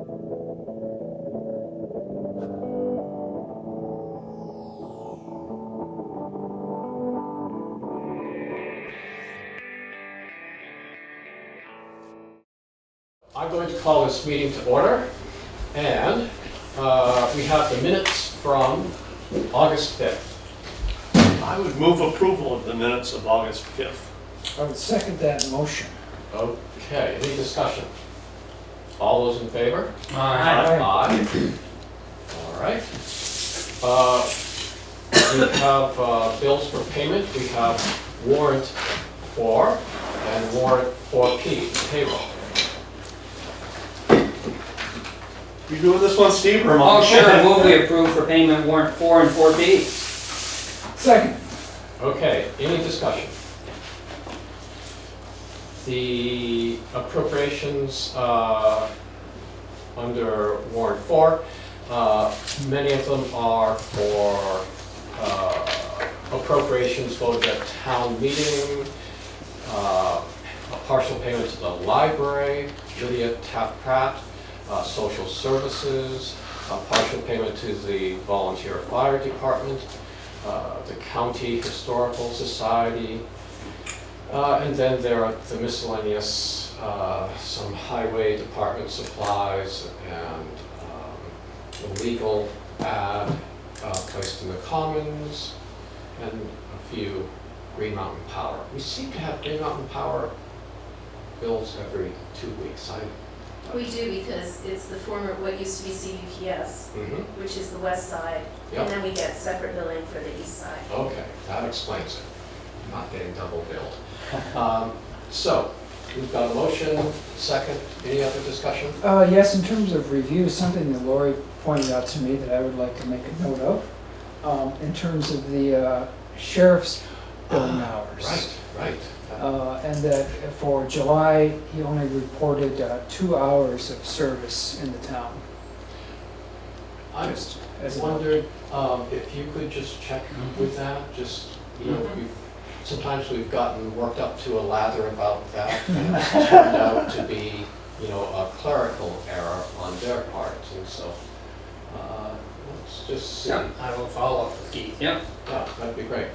I'm going to call this meeting to order, and we have the minutes from August 5th. I would move approval of the minutes of August 5th. I would second that motion. Okay, any discussion? All those in favor? Aye. Aye. All right. We have bills for payment. We have warrant 4 and warrant 4P, payroll. You doing this one, Steve, or am I? Oh, sure, move we approve for payment warrant 4 and 4B. Second. Okay, any discussion? The appropriations under warrant 4, many of them are for appropriations voted at town meeting, a partial payment to the library, Lydia Taft-Pratt, social services, a partial payment to the volunteer fire department, the county historical society, and then there are the miscellaneous, some highway department supplies and the legal ad placed in the commons, and a few Green Mountain Power. We seem to have Green Mountain Power bills every 2 weeks. We do, because it's the former, what used to be CUPS, which is the west side, Yep. and then we get separate billing for the east side. Okay, that explains it. I'm not getting double billed. So, we've got a motion, second. Any other discussion? Yes, in terms of review, something that Lori pointed out to me that I would like to make a note of, in terms of the sheriff's billing hours. Right. And that for July, he only reported 2 hours of service in the town. I Just as a wondered if you could just check with that, just, you know, sometimes we've gotten worked up to a lather about that, and it's turned out to be, you know, a clerical error on their part, and so, let's just see. Yeah, I will follow up with Keith. Yep. Yeah, that'd be great.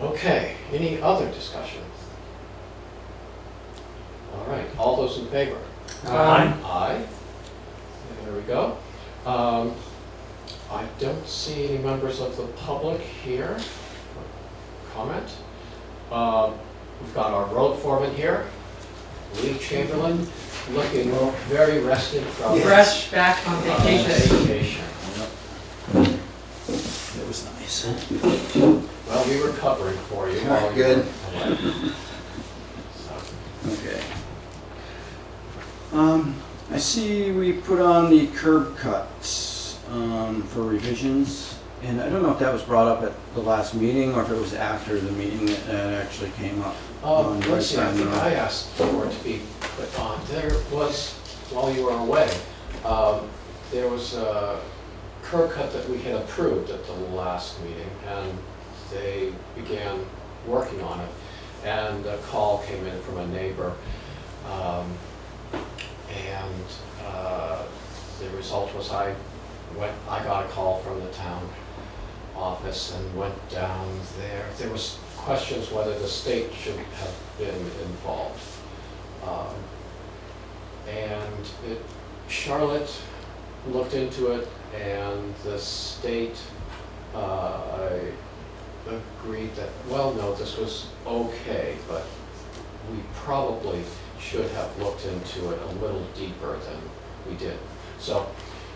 Okay, any other discussion? All right, all those in favor? Aye. Aye. There we go. I don't see any members of the public here. Comment. We've got our road foreman here, Lee Chamberlain, looking very rested from Fresh back from vacation. It was nice. Well, we were covering for you. All right, good. So, Okay. I see we put on the curb cuts for revisions, and I don't know if that was brought up at the last meeting or if it was after the meeting that actually came up. let's see, I think I asked for it to be put on. There was, while you were away, there was a curb cut that we had approved at the last meeting, and they began working on it. And a call came in from a neighbor, and the result was I got a call from the town office and went down there. There was questions whether the state should have been involved. And Charlotte looked into it, and the state agreed that, well, no, this was okay, but we probably should have looked into it a little deeper than we did. So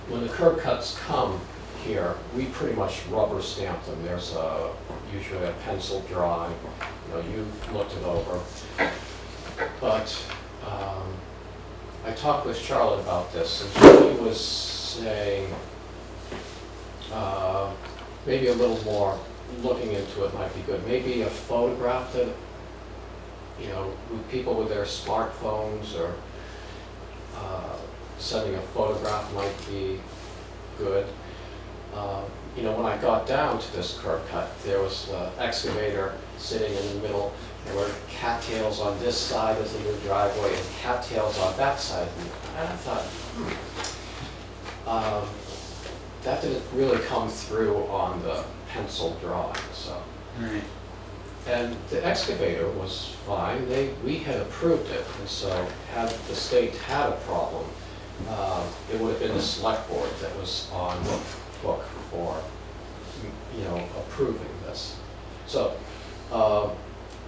when the curb cuts come here, we pretty much rubber stamp them. There's usually a pencil drawing. You know, you've looked it over. But I talked with Charlotte about this, and she was saying maybe a little more looking into it might be good. Maybe a photograph that, you know, with people with their smartphones, or sending a photograph might be good. You know, when I got down to this curb cut, there was an excavator sitting in the middle. There were cattails on this side of the new driveway and cattails on that side. And I thought, that didn't really come through on the pencil drawing, so. Right. And the excavator was fine, we had approved it, and so had the state had a problem, it would have been the select board that was on the hook for, approving this. So,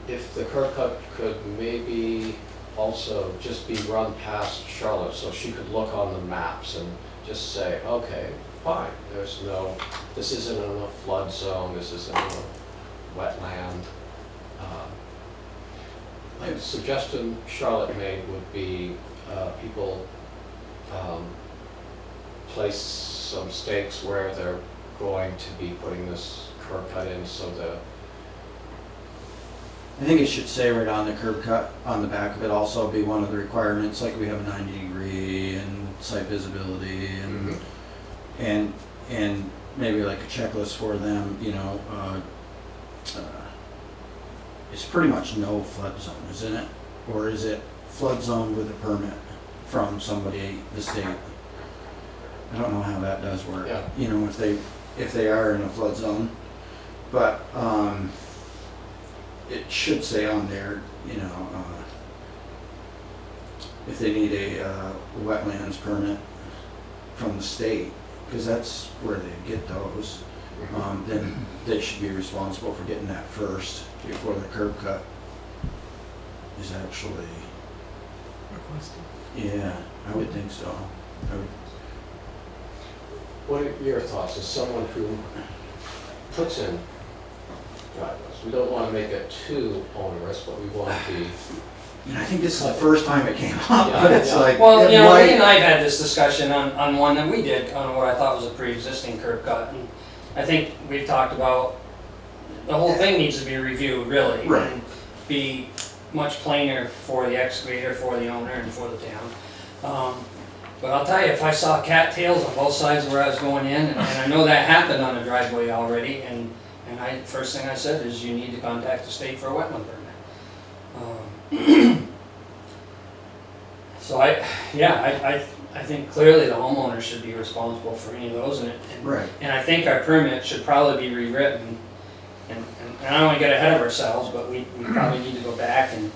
if the curb cut could maybe also just be run past Charlotte, so she could look on the maps and just say, okay, fine, this isn't in a flood zone, this isn't in a wetland. A suggestion Charlotte made would be people place some stakes where they're going to be putting this curb cut in, so I think it should say right on the curb cut, on the back of it, also be one of the requirements, like we have a 90-degree and site visibility and maybe like a checklist for them, it's pretty much no flood zone, isn't it? Or is it flood zone with a permit from somebody, the state? I don't know how that does work. Yeah. If they are in a flood zone, but it should say on there, if they need a wetlands permit from the state, because that's where they get those, then they should be responsible for getting that first before the curb cut is actually Requested. Yeah, I would think so. what are your thoughts as someone who puts in driveways? We don't want to make it too onerous, but we want to be. I think this is the first time it came up, but it's like. Well, it Lee might- and I have had this discussion on one that we did, on what I thought was a pre-existing curb cut. And I think we've talked about, the whole thing needs to be reviewed, really. Right. And be much plainer for the excavator, for the owner, and for the town. But I'll tell you, if I saw cattails on both sides where I was going in, and I know that happened on a driveway already, and first thing I said is you need to contact the state for a wetland permit. So I think clearly the homeowner should be responsible for any of those, Right. and I think our permit should probably be rewritten. And I don't want to get ahead of ourselves, but we probably need to go back, and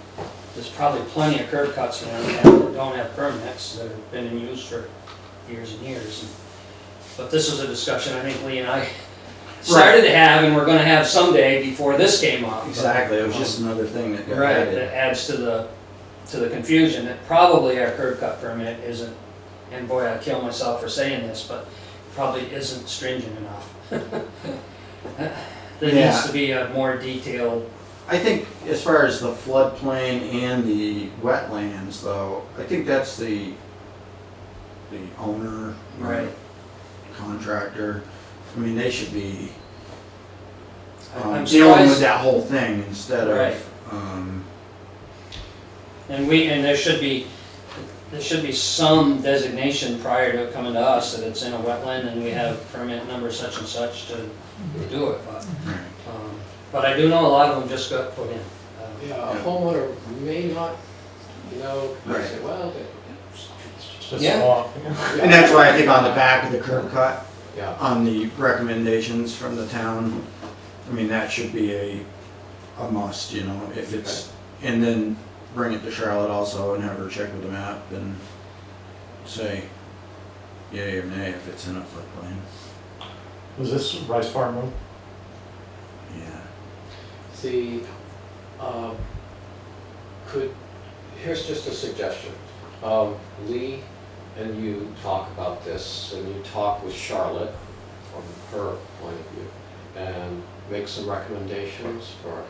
there's probably plenty of curb cuts now that don't have permits that have been in use for years and years. But this was a discussion I think Lee and I started to have, and we're going to have someday before this came up. Exactly, it was just another thing that got Right, added. that adds to the confusion that probably our curb cut permit isn't, and boy, I'd kill myself for saying this, but probably isn't stringent enough. There needs to be a more detailed. I think as far as the floodplain and the wetlands though, I think that's the owner, Right. contractor. I mean, they should be I'm dealing with surprised, that whole thing instead Right. of, and there should be some designation prior to it coming to us that it's in a wetland and we have permit number such and such to do it. But I do know a lot of them just got put in. Yeah, a homeowner may not, Right. say, well, It's just Yeah. law. and that's why I think on the back of the curb cut, yeah. on the recommendations from the town, I mean, that should be a must, if it's, and then bring it to Charlotte also and have her check with the map and say yay or nay if it's in a floodplain. Was this Rice Farm Road? Yeah. Here's just a suggestion. Lee and you talk about this, and you talk with Charlotte from her point of view, and make some recommendations for,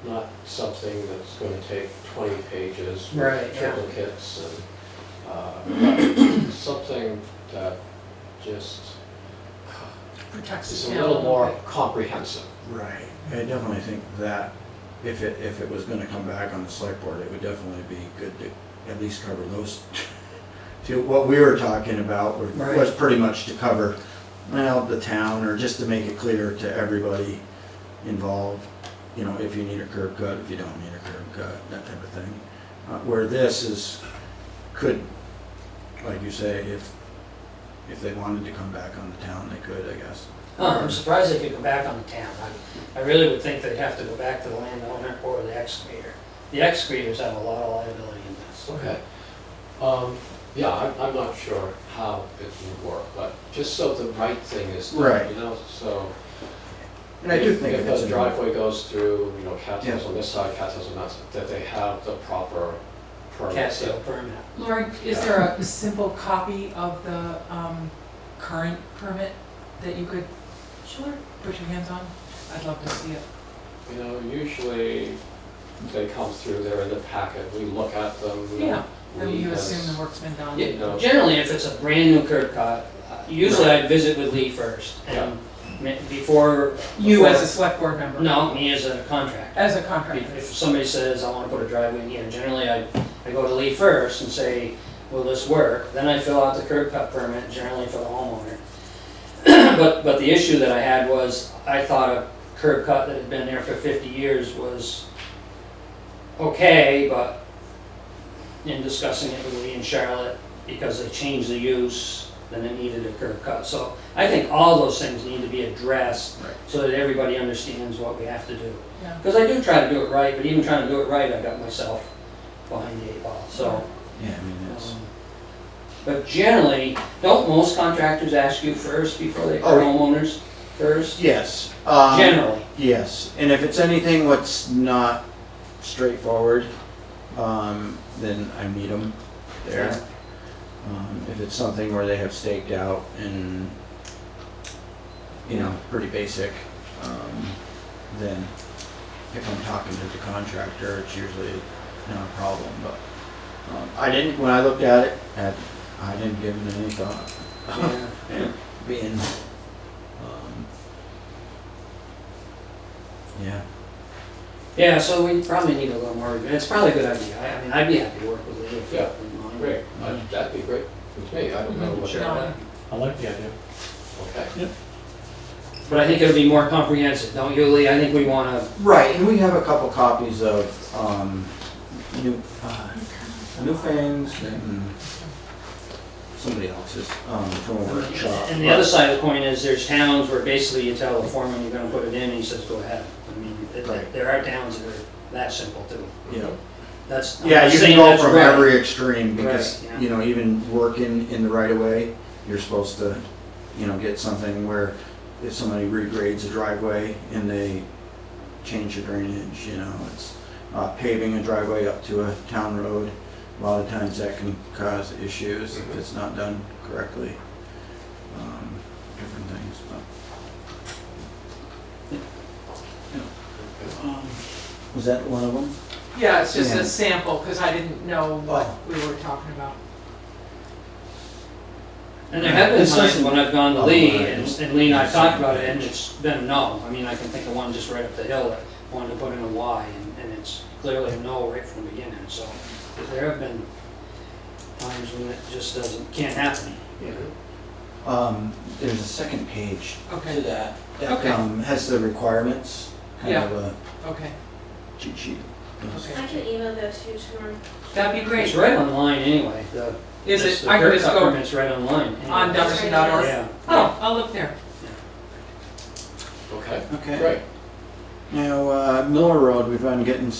not something that's going to take 20 pages with Right, yeah. triplicates and something that just Protects is the a town. little more comprehensive. Right. I definitely think that if it was gonna come back on the select board, it would definitely be good to at least cover those. To what we were talking about was Right. pretty much to cover well, the town, or just to make it clear to everybody involved, you know, if you need a curb cut, if you don't need a curb cut, that type of thing. Where this is, could, like you say, if they wanted to come back on the town, they could, I guess. I'm surprised they could go back on the town. I really would think they'd have to go back to the landowner or the excavator. The excavators have a lot of liability in this. Okay. Yeah, I'm not sure how it would work, but just so the right thing is done, Right. you know, so. And I do think If it's a a driveway goes through, you know, cattails Yeah. on this side, cattails on that side, that they have the proper permits. Catskill permit. Lori, is there a simple copy of the current permit that you could put your hands on? I'd love to see it. You know, usually they come through, they're in the packet, we look at them. Yeah. And Lee you has- assume the work's been done? You know, Generally, if it's a brand new curb cut, usually I'd visit with Lee first. And before. You as a select board member? No, me as a contractor. As a contractor? If somebody says, I want to put a driveway in here, generally I go to Lee first and say, will this work? Then I fill out the curb cut permit, generally for the homeowner. But the issue that I had was, I thought a curb cut that had been there for 50 years was okay, but in discussing it with Lee and Charlotte, because they changed the use, then it needed a curb cut. So I think all those things need to be addressed Right. so that everybody understands what we have to do. Yeah. Because I do try to do it right, but even trying to do it right, I got myself behind the 8 ball. So, Yeah, I mean, it's, but generally, don't most contractors ask you first before they, or Oh. homeowners first? yes. Generally. Yes, and if it's anything what's not straightforward, then I meet them there. If it's something where they have staked out and, you know, pretty basic, then if I'm talking to the contractor, it's usually not a problem, but I didn't, when I looked at it, I didn't give it any thought. Yeah. Being, yeah. Yeah, so we probably need a little more, it's probably a good idea. I mean, I'd be happy to work with Lee if you Yeah, wouldn't mind. Great, that'd be great with me, I don't know what. Sure. No. I like the idea. Okay. But I think it'll be more comprehensive, don't you, Lee? I think we want to, Right, and we have a couple copies of new things and somebody else's from a workshop. and the other side of the coin is there's towns where basically you tell the foreman you're going to put it in and he says, go ahead. I mean, Right. there are towns that are that simple too. Yeah, That's, I'm yeah, not you can saying go that's from right. every extreme because, Right, yeah. you know, even working in the right of way, you're supposed to, you know, get something where if somebody regrades a driveway and they change the drainage, you know, it's paving a driveway up to a town road. A lot of times that can cause issues if it's not done correctly. Different things, but. Was that one of them? Yeah, it's just Yeah. a sample, because I didn't know what Oh. we were talking about. And there have been This times doesn't- when I've gone to Oh, Lee right. and Lee and I talked about it and it's been a no. I mean, I can think of one just right up the hill that wanted to put in a Y and it's clearly a no right from the beginning. So there have been times when it just can't happen. There's a second page to Okay, that. Okay. Has the requirements, kind Yeah. of a okay, cheat sheet. okay. I can email that to you tomorrow. That'd be It's great. right online anyway. Is it, The I can curb just cut go permit's right online. on anyway. Dummerston.org? Yeah. Oh, I'll look there. Okay, Okay. great. Now, Miller Road, we've been getting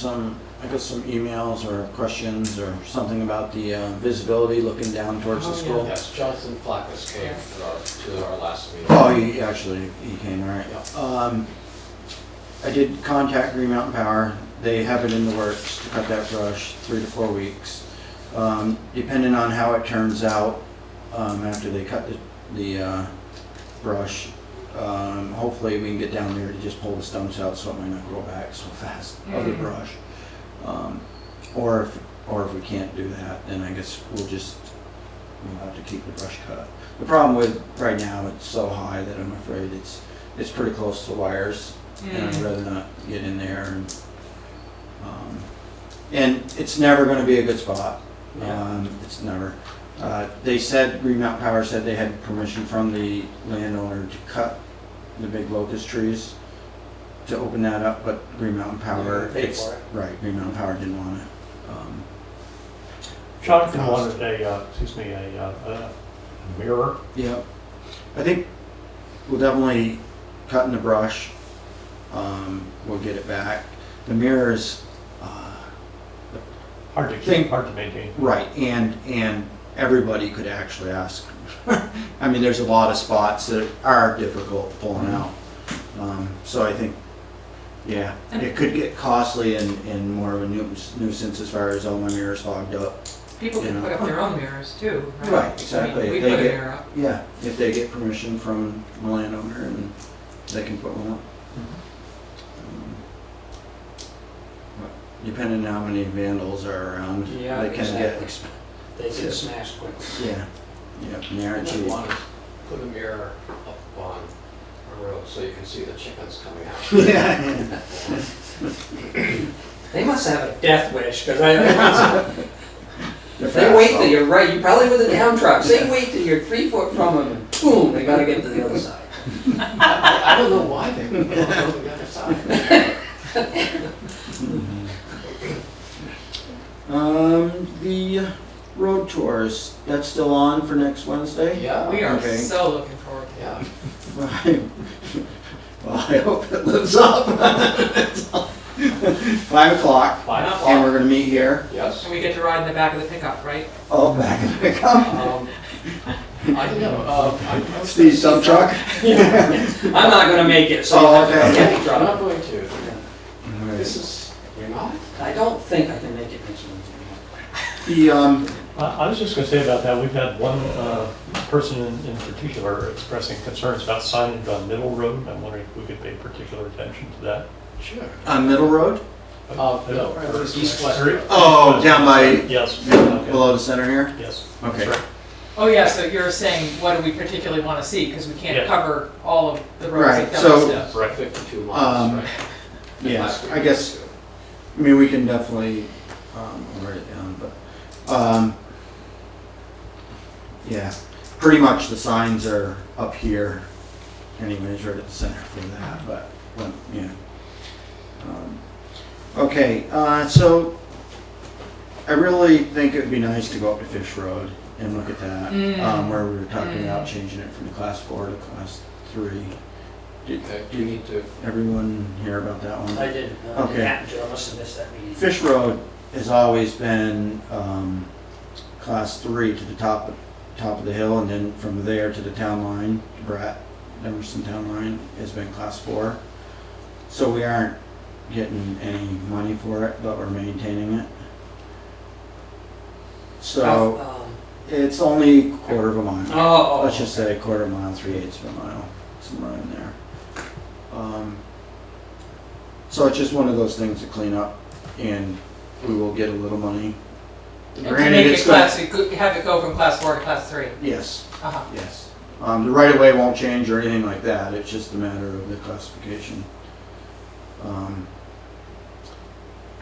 I got some emails or questions or something about the visibility looking down towards the Oh, yeah. school. Yes, Jonathan Flackus came to our last meeting. Oh, he came, all right. Yeah. I did contact Green Mountain Power. They have it in the works to cut that brush 3 to 4 weeks. Depending on how it turns out after they cut the brush, hopefully we can get down there to just pull the stumps out so it might not grow back so fast of the brush. Or if we can't do that, then I guess we'll have to keep the brush cut. The problem with right now, it's so high that I'm afraid it's pretty close to wires, and I'd rather not get in there. And it's never going to be a good spot. Yeah. It's never. They said, Green Mountain Power said they had permission from the landowner to cut the big locust trees to open that up, but Green Mountain Power, They paid for it. right, Green Mountain Power didn't want it. Jonathan wanted a mirror. Yeah. I think we'll definitely cut in the brush. We'll get it back. The mirrors, Hard to keep, Think- hard to maintain. right, and everybody could actually ask. I mean, there's a lot of spots that are difficult pulling out. So I think, yeah, it could get costly and more of a nuisance as far as, oh, my mirror's fogged up. People can You know. put up their own mirrors too, right? Right, exactly. I mean, we If they put a get- mirror up. Yeah, if they get permission from the landowner and they can put one up. But depending on how many vandals are around, Yeah, they can get, exactly. They get smashed quickly. yeah, yeah, and they I aren't just cheap. want to put a mirror up on a road so you can see the chickens coming out. Yeah. They must have a death wish, because They're if they fast, wait till though. you're right, you probably with a down truck, they wait till you're 3 foot from them and boom, they gotta get to the other side. I don't know why they would go to the other side. The road tours, that's still on for next Wednesday? Yeah. We are Okay. so looking forward to it. Yeah. Well, I hope it lives up. 5 o'clock, and we're gonna meet here. Yes. And we get to ride in the back of the pickup, right? Oh, back in the pickup. I don't know, Steve's dump truck. I'm not gonna make it, so Oh, you have to okay. get the I'm truck. not going to. This is, you're not? I don't think I can make it next Wednesday. The, I was just going to say about that, we've had one person in particular expressing concerns about signage on Middle Road. I'm wondering if we could pay particular attention to that. Sure. on Middle Road? No, Or east-west. Oh, down by, Yes. Okay. below the center here? Yes. Okay. That's right. Oh, yeah, so you're saying, what do we particularly want to see? Because we can't Yeah. cover all of the roads Right, that so- come us. Right. 52 miles, right? Yeah, Last week. I guess, I mean, we can definitely, write it down, but, yeah, pretty much the signs are up here anyways, right at the center for that, but, yeah. Okay, so I really think it'd be nice to go up to Fish Road and look at that, where we were talking about changing it from class 4 to class 3. Okay, you need to, Everyone hear about that one? I didn't, Okay. I must have missed that meeting. Fish Road has always been class 3 to the top of the hill, and then from there to the town line, Dummerston town line has been class 4. So we aren't getting any money for it, but we're maintaining it. So it's only a quarter of a mile. Oh, Let's just say a quarter of a mile, 3/8 of a mile, somewhere in there. So it's just one of those things to clean up, and we will get a little money. And to Granted, make it's it gonna- class, have it go from class 4 to class 3. Yes, Uh-huh. yes. The right of way won't change or anything like that, it's just a matter of the classification.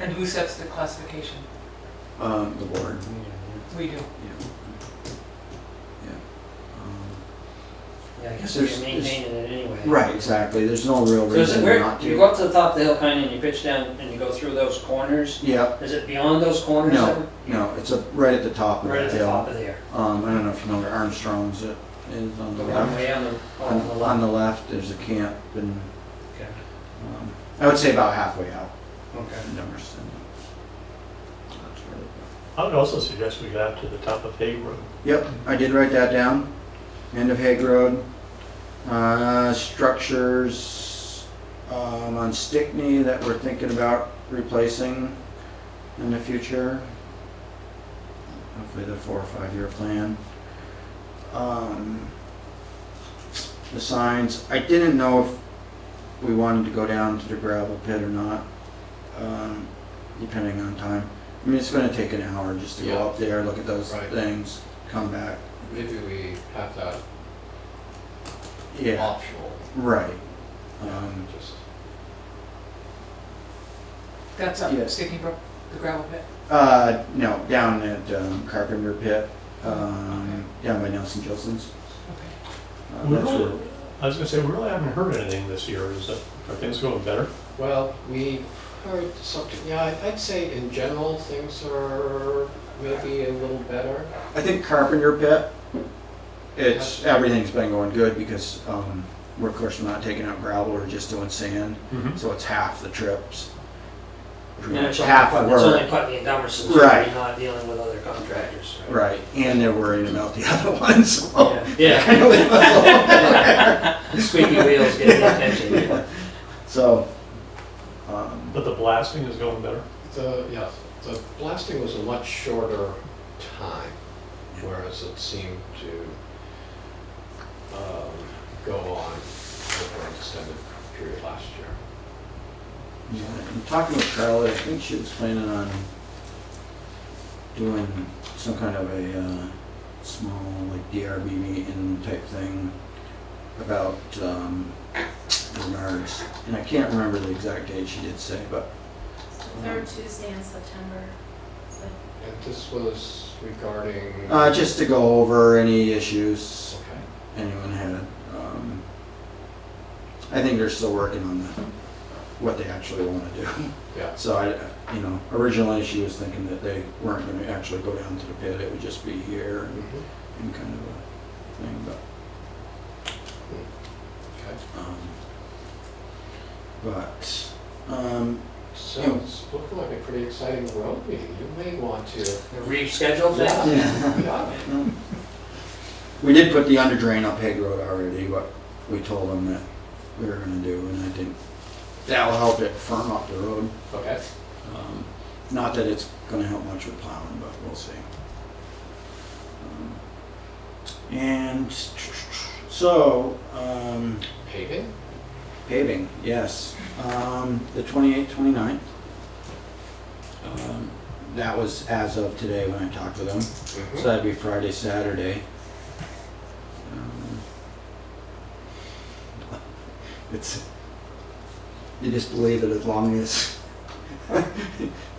And who sets the classification? The board. We do. yeah, I guess There's- you're maintaining it anyway. Right, exactly, there's no real So is it reason where, not you to. go up to the top of the hill kind of and you pitch down and you go through those corners? Yeah, Is it beyond those corners? No. ever? no, it's right at the top of Right the at the hill. top of there. I don't know if you know where Armstrong's is on the One left. way on the left. On the left, there's a camp, and Okay. I would say about halfway out Okay. in Dummerston. That's where I would also suggest we go out to the top of Hague Road. Yep, I did write that down. End of Hague Road. Structures on Stickney that we're thinking about replacing in the future. Hopefully the 4 or 5 year plan. The signs, I didn't know if we wanted to go down to the gravel pit or not, depending on time. I mean, it's gonna take an hour just to Yeah. go up there, look at those Right. things, come back. maybe we have that Yeah, optional. right. Just, That's up Yeah. Sticky Brook, the gravel pit. No, down at Carpenter Pit. Down by Nelson Jolson's. Okay. We That's really- where, I was gonna say, we really haven't heard anything this year. Are things going better? Well, we heard something, yeah, I'd say in general, things are maybe a little better. I think Carpenter Pit, everything's been going good because, we're of course not taking out gravel, we're just doing sand, so it's half the trips. Pretty And much it's half the only work. putting in Dummerston, so Right. you're not dealing with other contractors. Right, and they're worried about the other ones, so. Yeah, Kind of leave us alone there. the squeaky wheels get the attention. So, But the blasting is going better? Yeah, the blasting was a much shorter time, whereas it seemed to go on over an extended period last year. yeah, I'm talking with Charlotte, I think she was planning on doing some kind of a, small, like DRB meeting type thing about, Bernard's, and I can't remember the exact date she did say, but. Third Tuesday in September. So And this was regarding. Just to go over any issues Okay. anyone had. I think they're still working on what they actually want to do. Yeah. So originally she was thinking that they weren't going to actually go down to the pit, it would just be here and kind of a thing, but. Okay. So it's looking like a pretty exciting road meeting. You may want to. Reschedule that? Yeah. We did put the under drain up Hague Road already, what we told them that we were going to do, and I think that'll help it firm up the road. Okay. Not that it's going to help much with plowing, but we'll see. And so, Paving? paving, yes. The 28th, 29th. That was as of today when I talked with them. So that'd be Friday, Saturday. You just believe it as long as,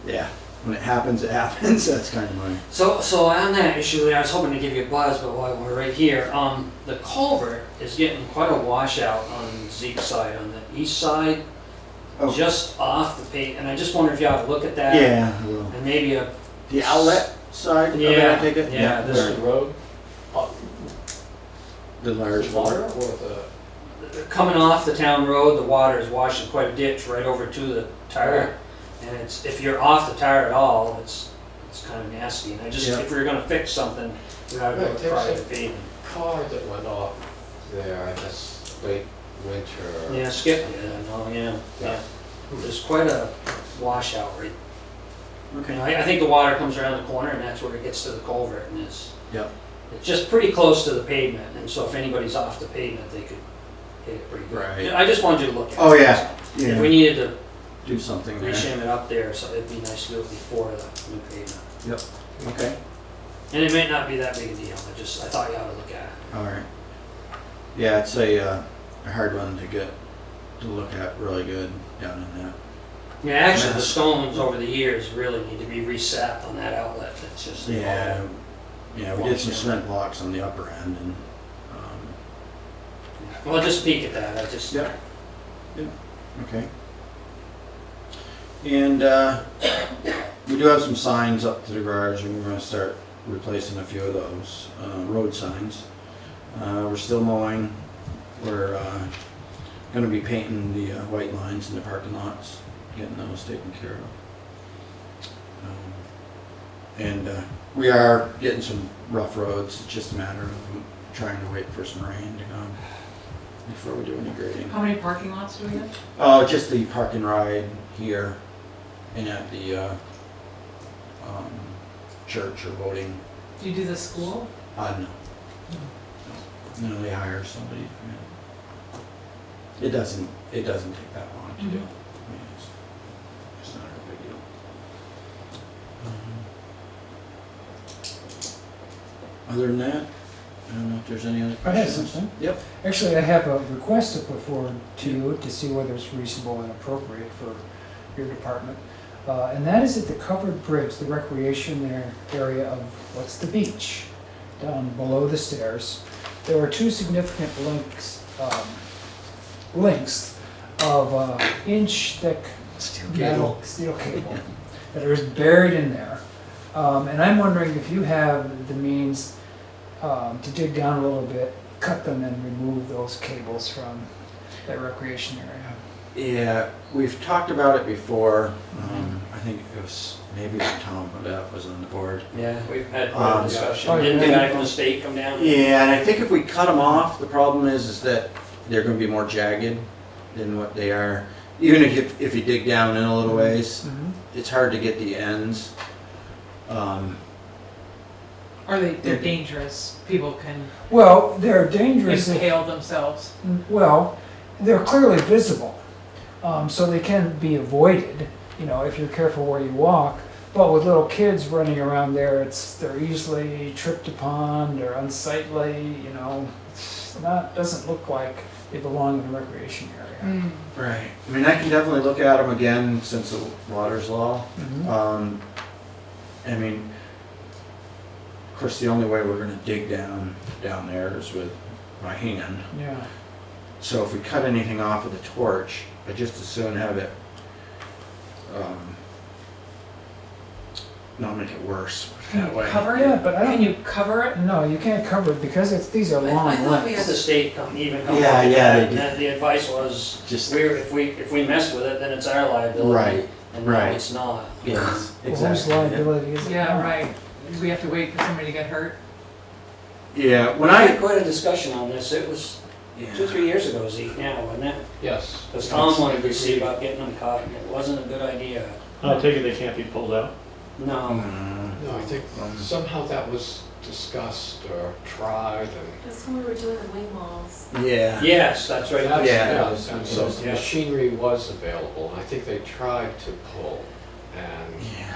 yeah, when it happens, that's kind of my. So on that issue, I was hoping to give you a buzz, but while we're right here, the culvert is getting quite a washout on Zeke's side, on the east side, Oh. just off the pavement, and I just wonder if you ought to look at that. Yeah, I will. And maybe The outlet side of it, I Yeah, take it? yeah, This is the road? The large Water water. or the? coming off the town road, the water is washing quite a ditch right over to the tire. And if you're off the tire at all, it's kind of nasty. And Yeah. if we were gonna fix something, we gotta go Right, with there's private a- paving. Car that went off there, I guess, late winter. Yeah, Skip, yeah. Yeah. There's quite a washout right. Okay. I think the water comes around the corner and that's where it gets to the culvert and it's Yep. just pretty close to the pavement. And so if anybody's off the pavement, they could hit it pretty good. Right. I just wanted you to look at it. Oh, yeah. If we needed to Do something there. reshim it up there, so it'd be nice to do it before the new pavement. Okay. And it may not be that big a deal, I thought you ought to look at it. All right. Yeah, it's a hard one to look at really good down in that. Yeah, actually, the Mess. stones over the years really need to be reset on that outlet, it's just. Yeah. Yeah, we did some cement blocks on the upper end and, Well, just peek at that, Yep. okay. And, we do have some signs up to the garage and we're gonna start replacing a few of those, road signs. We're still mowing. We're, gonna be painting the, white lines in the parking lots, getting those taken care of. And, we are getting some rough roads. It's just a matter of trying to wait for some rain to come before we do any grading. How many parking lots do we have? Oh, just the park and ride here and at the church or voting. Do you do the school? No. No, they hire somebody. Yeah. It doesn't take that long to do. I mean, it's not a big deal. Other than that, I don't know if there's any other I have questions. something. Yep. Actually, I have a request to put forward to you to see whether it's reasonable and appropriate for your department. And that is at the covered bridge, the recreation area of, what's the beach? down below the stairs, there were two significant links of inch thick metal steel cable that are buried in there. And I'm wondering if you have the means to dig down a little bit, cut them and remove those cables from that recreation area. Yeah, we've talked about it before. I think it was, maybe it was Tom that was on the board. Yeah, we've had quite a discussion. Oh, yeah. Didn't the guy from the state come down? Yeah, and I think if we cut them off, the problem is that they're gonna be more jagged than what they are. Even if you dig down in a little ways, it's hard to get the ends. They're dangerous, people can Well, they're dangerous if, impale themselves. well, they're clearly visible, so they can be avoided, you know, if you're careful where you walk. But with little kids running around there, they're easily tripped upon, they're unsightly, you know. It's not, doesn't look like they belong in a recreation area. Right. I mean, I can definitely look at them again since the water's low. I mean, of course, the only way we're gonna dig down there is with my hand. Yeah. So if we cut anything off with a torch, I just as soon have it, not make it worse Can that you way. cover Yeah, it? but I don't. Can you cover it? No, you can't cover it because these are I long thought we had the links. state come Yeah, out with yeah, that, they and did. that the advice was, Just, if we mess with it, then it's our liability. right, And now right. it's not. yes, Well, whose exactly. liability is it? Yeah, now? right. Do we have to wait for somebody to get hurt? Yeah, when We had I, quite a discussion on this, it was 2-3 years ago, Zeke, now, wasn't it? Yes. Because Tom wanted to see about getting them cut, and it wasn't a good idea. I take it they can't be pulled out? No. No, I think somehow that was discussed or tried and. That's when we were doing the wing walls. yeah. Yes, that's right. That's- Yeah, it yeah, was- and it so was- the yeah. machinery was available, and I think they tried to pull, and Yeah.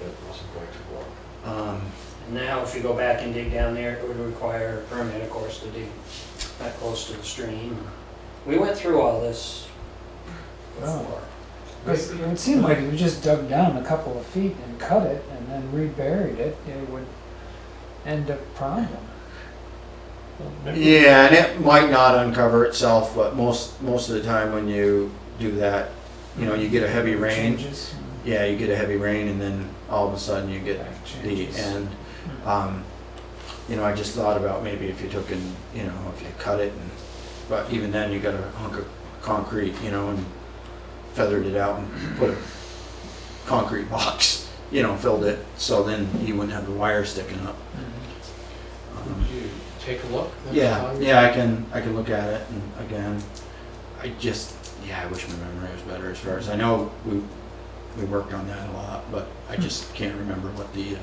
it wasn't going to work. And now, if you go back and dig down there, it would require a permit, of course, to dig that close to the stream. We went through all this before. Because it would seem like if you just dug down a couple of feet and cut it and then reburied it, it would end a problem. Yeah, and it might not uncover itself, but most of the time when you do that, you know, you get a heavy rain. Changes. Yeah, you get a heavy rain and then all of a sudden you get Life the changes. end. You know, I just thought about maybe if you took and, you know, if you cut it and, but even then you got a hunk of concrete, you know, and feathered it out and put a concrete box, you know, filled it, so then you wouldn't have the wire sticking up. Would you take a look? next Yeah, time? yeah, I can look at it and again, I just, yeah, I wish my memory was better as far as, I know we worked on that a lot, but I just can't remember what the,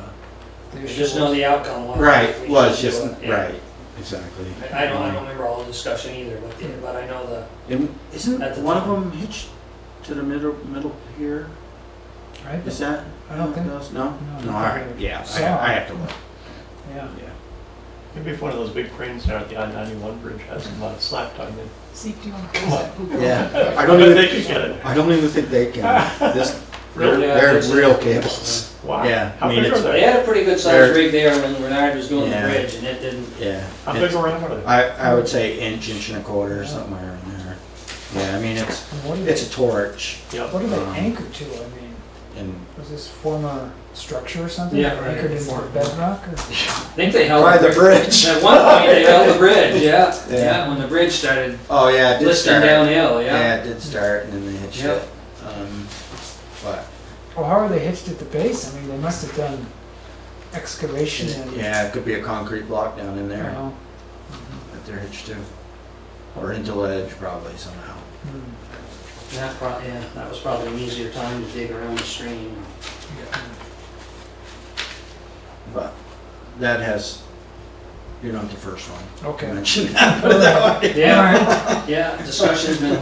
We just know the outcome was. right, we was should do just, it, yeah. right, exactly. I don't remember all the discussion either, but I know the, And isn't At the one of time. them hitched to the middle here? Right? Is that? I don't think- those? No? No, No, I all think right, I yeah, saw I it. have to look, Yeah. yeah. Maybe if one of those big cranes down at the I-91 bridge has some slack time in. Zeke, do you want to close that? Who- Yeah, I I don't bet even, they could get it. I don't even think they can, this, Really? they're it's- real cables. Wow. Yeah, How I mean, big are it's- they they? had a pretty good They're- sized rig there when Bernard was doing the Yeah. bridge, and it didn't, Yeah. How it's- big around are they? I would say inch and a quarter, somewhere in there. Yeah, I mean, it's And what are a they, torch, Yep. what are um, they anchored to? I mean, and was this former structure or something? Yeah, right, Anchored into former. bedrock or? I think they held. by the bridge. At one point, they held the bridge, yeah, Yeah. yeah, when the bridge started Oh, yeah, it did listing start. downhill, Yeah, yeah. it did start, and then they hitched Yep. it. But, Well, how are they hitched at the base? I mean, they must have done excavation and. yeah, it could be a concrete block down in You there know. that they're hitched to. Or into ledge, probably, somehow. That was probably an easier time to dig around the stream. But that has, you're not the first one to Okay. mention that, put it that way. Yeah, yeah, discussion's been,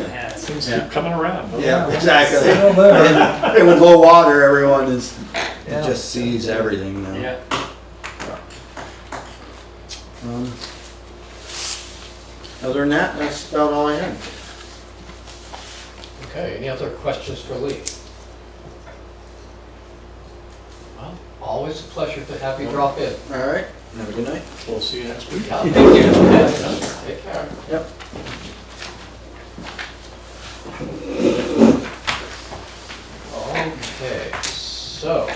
had. Things Yeah. keep coming around. don't they? Yeah, exactly. Still there. And with low water, everyone is, Yeah. just sees everything now. Yeah, Other than that, that's about all I had. Okay, any other questions for Lee? Well, always a pleasure to have you drop in. All right, Have a good night. We'll see you next week. Yeah, thank you. Take care. Yep. Okay, so,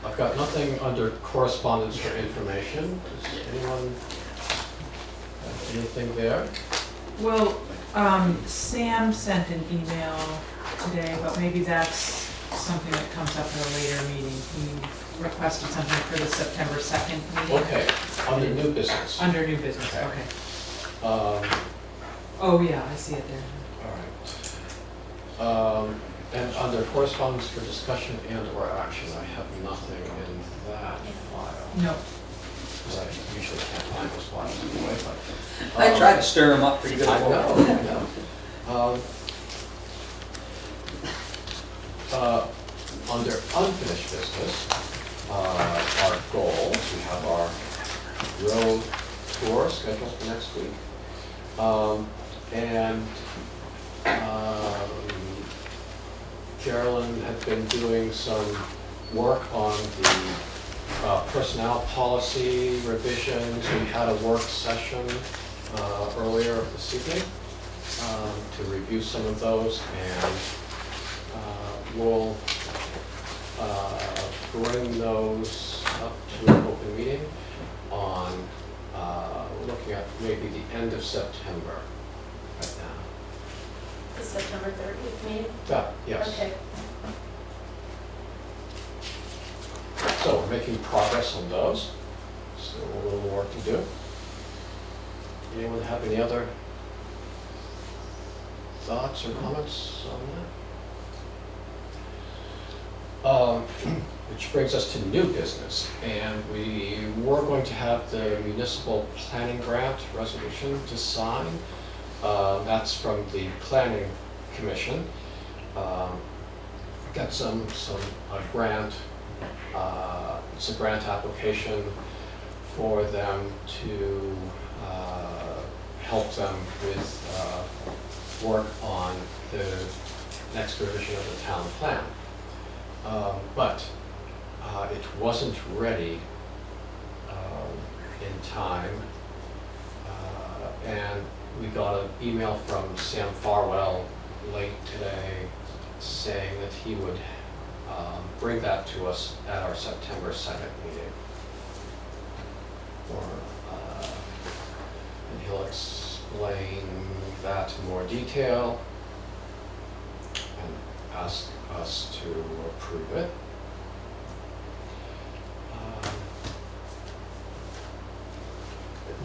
I've got nothing under correspondence for information. Does anyone have anything there? Well, Sam sent an email today, but maybe that's something that comes up at a later meeting. He requested something for the September 2nd meeting. Okay, under new business. Under new business, Okay. okay. Um, Oh, yeah, I see it there. all right. And under correspondence for discussion and or action, I have nothing in that file. No. Because I usually can't find those files anyway, but. I tried to stir them up pretty good. I for know, you. I know. Under unfinished business, our goals, we have our road tour scheduled for next week. And Carolyn had been doing some work on the personnel policy revisions. We had a work session earlier this evening to review some of those, and we'll bring those up to an open meeting on, we're looking at maybe the end of September right now. The September 30th meeting? Yeah, yes. Okay. So we're making progress on those. Still a little work to do. Anyone have any other thoughts or comments on that? Which brings us to new business, and we were going to have the municipal planning grant resolution to sign. That's from the planning commission. Got a grant. It's a grant application for them to help them with work on the next revision of the town plan. But it wasn't ready in time, and we got an email from Sam Farwell late today saying that he would bring that to us at our September 2nd meeting. And he'll explain that in more detail and ask us to approve it.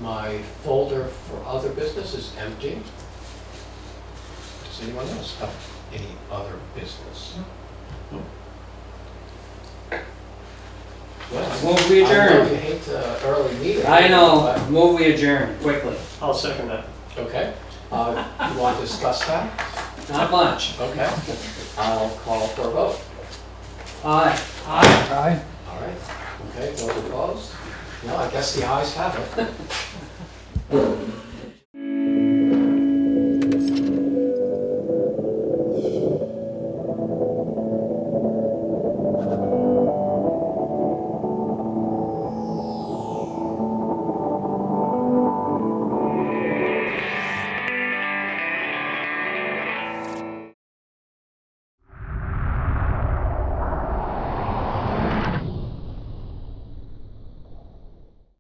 My folder for other business is empty. Does anyone else have any other business? No. Well, Move we I know adjourn. you hate the early meeting. I know, but- move we adjourn quickly. I'll second that. Okay, you want to discuss that? Not much. Okay, I'll call for a vote. Aye. Aye. All right, okay, those opposed? No, I guess the ayes have it.